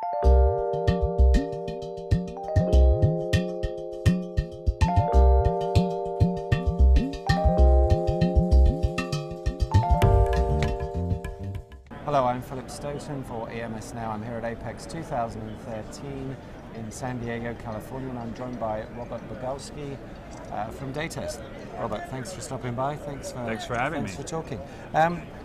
Hello, I'm Philip Stoten for EMSNow. I'm here at APEX 2013 in San Diego, California, and I'm joined by Robert Boguski from Datest. Robert, thanks for stopping by. Thanks for having me. Thanks for talking.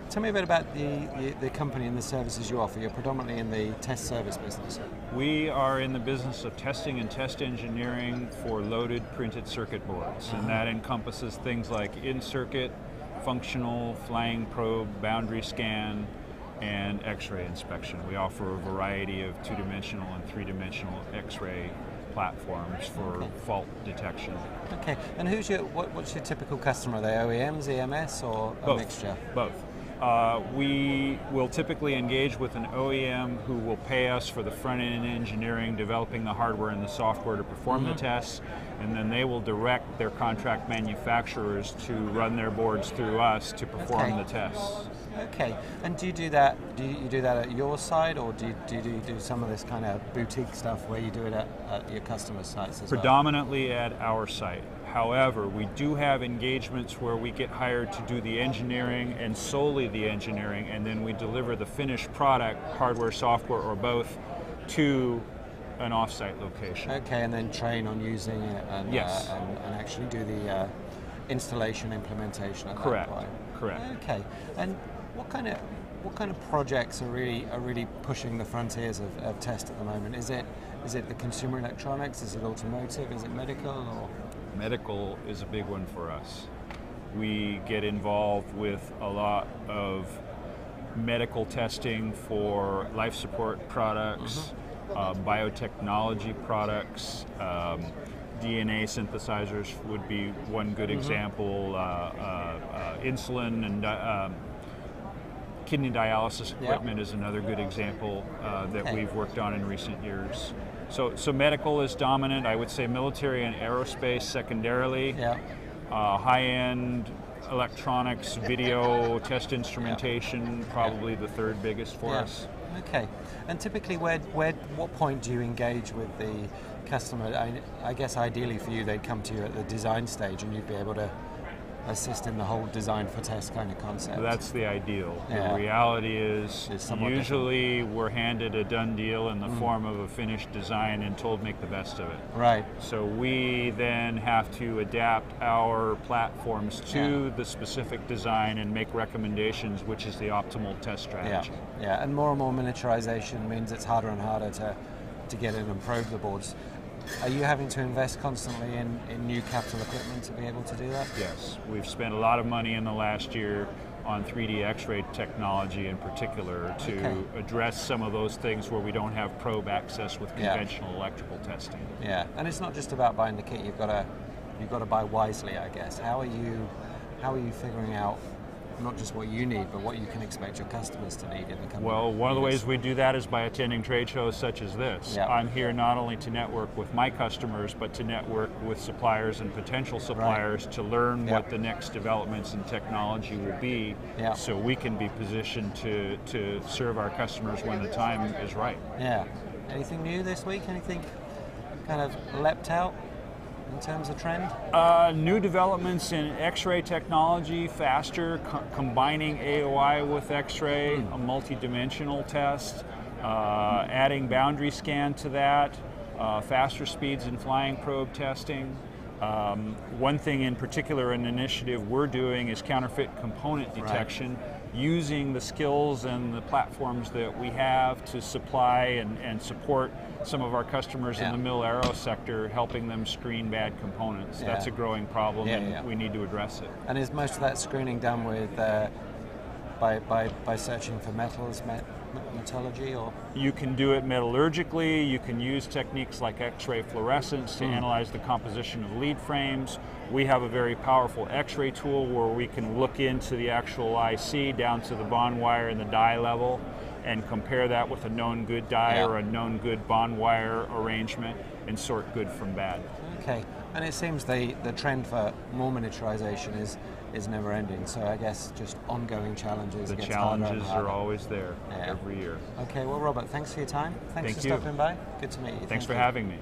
Tell me a bit about the company and the services you offer. You're predominantly in the test service business. We are in the business of testing and test engineering for loaded printed circuit boards, and that encompasses things like in-circuit, functional, flying probe, boundary scan, and X-ray inspection. We offer a variety of two-dimensional and three-dimensional X-ray platforms for fault detection. Okay, and what's your typical customer? Are they OEMs, EMS, or a mixture? Both. We will typically engage with an OEM who will pay us for the front-end engineering, developing the hardware and the software to perform the tests, and then they will direct their contract manufacturers to run their boards through us to perform the tests. Okay, and do you do that? Do you do that at your site, or do you do some of this kind of boutique stuff where you do it at your customer sites as well? Predominantly at our site. However, we do have engagements where we get hired to do the engineering and solely the engineering, and then we deliver the finished product, hardware, software, or both, to an off-site location. Okay, and then train on using it and, and actually do the installation implementation at that point. Correct. Okay, and what kind of projects are really pushing the frontiers of test at the moment? Is it the consumer electronics? Is it automotive? Is it medical? Or? Medical is a big one for us. We get involved with a lot of medical testing for life support products, biotechnology products. DNA synthesizers would be one good example. Insulin and kidney dialysis equipment is another good example that we've worked on in recent years. So medical is dominant. I would say military and aerospace secondarily. High-end electronics, video, test instrumentation, probably the third biggest for us. Okay, and typically what point do you engage with the customer? I guess ideally for you they'd come to you at the design stage and you'd be able to assist in the whole design for test kind of concept. That's the ideal. The reality is usually we're handed a done deal in the form of a finished design and told make the best of it. Right. So we then have to adapt our platforms to the specific design and make recommendations which is the optimal test strategy. Yeah, and more miniaturization means it's harder and harder to get in and probe the boards. Are you having to invest constantly in new capital equipment to be able to do that? Yes, we've spent a lot of money in the last year on 3D X-ray technology in particular to address some of those things where we don't have probe access with conventional electrical testing. Yeah, and it's not just about buying the kit. You've got to buy wisely, I guess. How are you figuring out not just what you need, but what you can expect your customers to need in the coming Well, one of the ways we do that is by attending trade shows such as this. I'm here not only to network with my customers, but to network with suppliers and potential suppliers to learn what the next developments in technology will be, so we can be positioned to serve our customers when the time is right. Yeah. Anything new this week? Anything kind of leapt out in terms of trend? New developments in X-ray technology, faster, combining AOI with X-ray, a multi-dimensional test, adding boundary scan to that, faster speeds in flying probe testing. One thing in particular, an initiative we're doing is counterfeit component detection, using the skills and the platforms that we have to supply and support some of our customers in the mil-aero sector, helping them screen bad components. That's a growing problem and we need to address it. And is most of that screening done with by searching for metals, metallurgy, or? You can do it metallurgically, you can use techniques like X-ray fluorescence to analyze the composition of lead frames. We have a very powerful X-ray tool where we can look into the actual IC down to the bond wire and the die level and compare that with a known good die or a known good bond wire arrangement and sort good from bad. Okay, and it seems the trend for more miniaturization is is never ending. So I guess just ongoing challenges. The It gets harder and challenges harder. are always there Yeah. every year. Okay, well, Robert, thanks for your time. Thanks Thank for you. stopping by. Good to meet you. Thanks for you. having me.